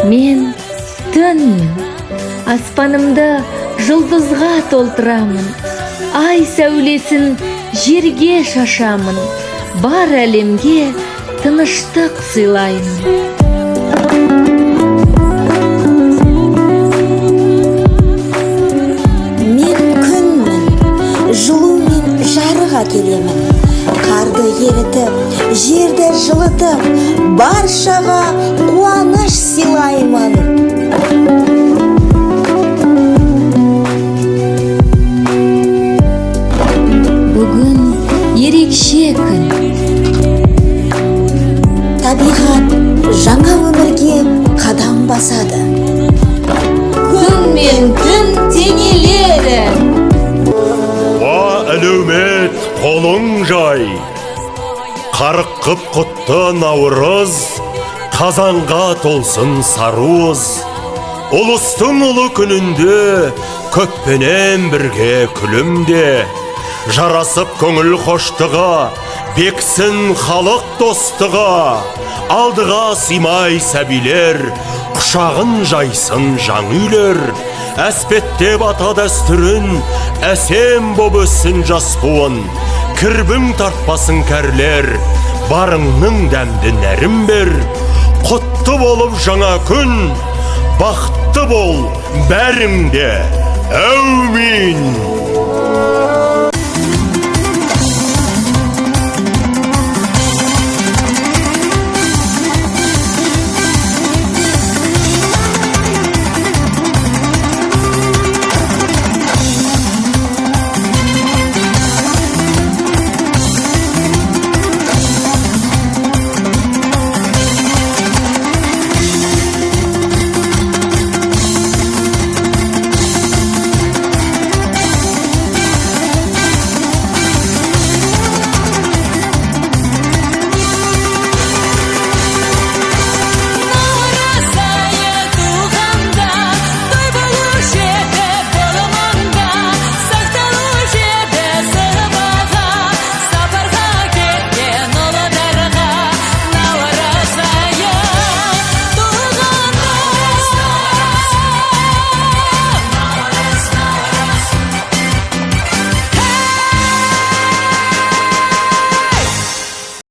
Мен түнмін, аспанымды жұлдызға толтырамын, ай сәулесін жерге шашамын, бар әлемге тыныштық сыйлаймын. Мен күнмін, жылу мен жарыға келемін, қарды ерітіп, жерді жылытып, баршаға қуаныш сыйлаймын. Бүгін ерекше күн. Табиғат жаңа өмірге қадам басады. Күн мен түн теңеледі. Әлеумет қолың жай, қарыққып құтты наурыз, қазанға толсын саруыз. Ұлыстың ұлы күнінде көппенен бірге күлімде, жарасып көңіл қоштыға, бексін халық достыға. Алдыға сыймай сәбилер, құшағын жайсын жаң үйлер. Әспеттеп ата дәстүрін, әсем боп өссін жас буын. Кірбің тартпасын кәрлер, барыңның дәмді нәрін бер. Құтты болып жаңа күн, бақытты бол бәріңде. Әумин.